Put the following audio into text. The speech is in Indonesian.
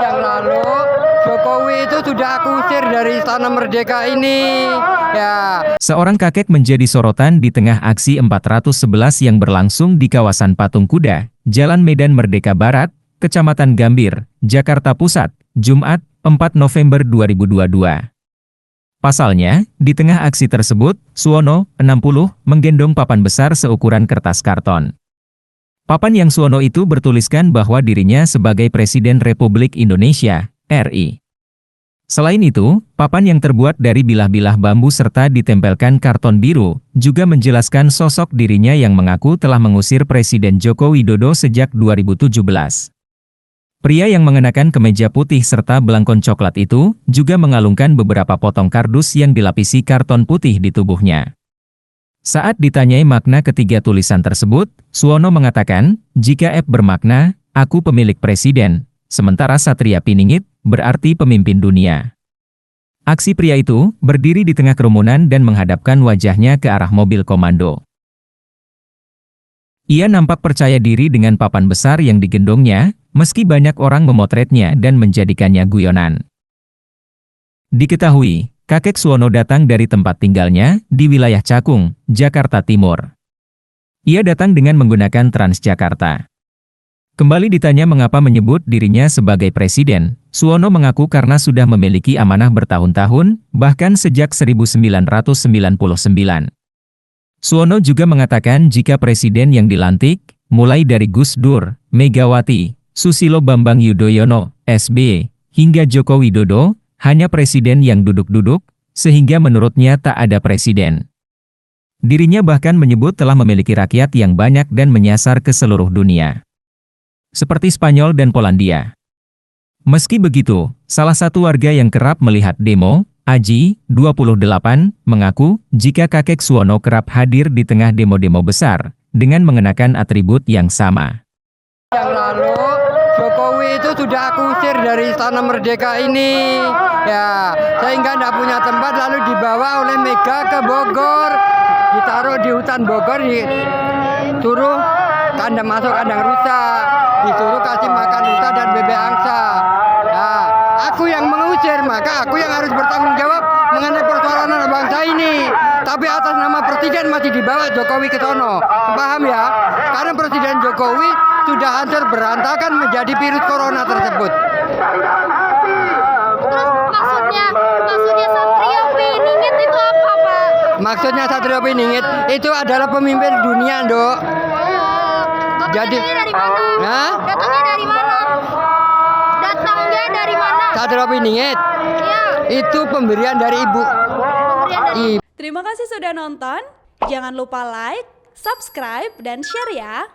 Yang lalu Jokowi itu sudah aku usir dari Istana Merdeka ini. Ya. Seorang kakek menjadi sorotan di tengah aksi 411 yang berlangsung di kawasan Patung Kuda, Jalan Medan Merdeka Barat, Kecamatan Gambir, Jakarta Pusat, Jumat, 4 November 2022. Pasalnya, di tengah aksi tersebut, Suwono, 60, menggendong papan besar seukuran kertas karton. Papan yang Suwono itu bertuliskan bahwa dirinya sebagai Presiden Republik Indonesia, RI. Selain itu, papan yang terbuat dari bilah-bilah bambu serta ditempelkan karton biru, juga menjelaskan sosok dirinya yang mengaku telah mengusir Presiden Joko Widodo sejak 2017. Pria yang mengenakan kemeja putih serta belangkon coklat itu, juga mengalungkan beberapa potong kardus yang dilapisi karton putih di tubuhnya. Saat ditanyai makna ketiga tulisan tersebut, Suwono mengatakan, jika F bermakna, aku pemilik presiden, sementara Satria Piningit, berarti pemimpin dunia. Aksi pria itu, berdiri di tengah kerumunan dan menghadapkan wajahnya ke arah mobil komando. Ia nampak percaya diri dengan papan besar yang digendongnya, meski banyak orang memotretnya dan menjadikannya guyonan. Diketahui, kakek Suwono datang dari tempat tinggalnya di wilayah Cakung, Jakarta Timur. Ia datang dengan menggunakan Transjakarta. Kembali ditanya mengapa menyebut dirinya sebagai presiden, Suwono mengaku karena sudah memiliki amanah bertahun-tahun, bahkan sejak 1999. Suwono juga mengatakan jika presiden yang dilantik, mulai dari Gus Dur, Megawati, Susilo Bambang Yudhoyono, SBY, hingga Joko Widodo, hanya presiden yang duduk-duduk, sehingga menurutnya tak ada presiden. Dirinya bahkan menyebut telah memiliki rakyat yang banyak dan menyasar ke seluruh dunia, seperti Spanyol dan Polandia. Meski begitu, salah satu warga yang kerap melihat demo, Aji, 28, mengaku jika kakek Suwono kerap hadir di tengah demo-demo besar, dengan mengenakan atribut yang sama. Yang lalu Jokowi itu sudah aku usir dari Istana Merdeka ini. Ya, sehingga tidak punya tempat, lalu dibawa oleh Mega ke Bogor, ditaruh di hutan Bogor, disuruh kandang masuk kandang rusa, disuruh kasih makan rusa dan bebek angsa. Nah, aku yang mengusir, maka aku yang harus bertanggung jawab mengenai persoalan anak bangsa ini. Tapi atas nama presiden masih dibawa Jokowi ke sono. Paham ya? Karena Presiden Jokowi sudah hancur berantakan menjadi virus corona tersebut. Maksudnya Satria Piningit itu apa, Pak? Maksudnya Satria Piningit itu adalah pemimpin dunia, Dok. Jadi dari mana? Nah? Datangnya dari mana? Datangnya dari mana? Satria Piningit. Ya. Itu pemberian dari ibu. Terima kasih sudah nonton. Jangan lupa like, subscribe, dan share ya.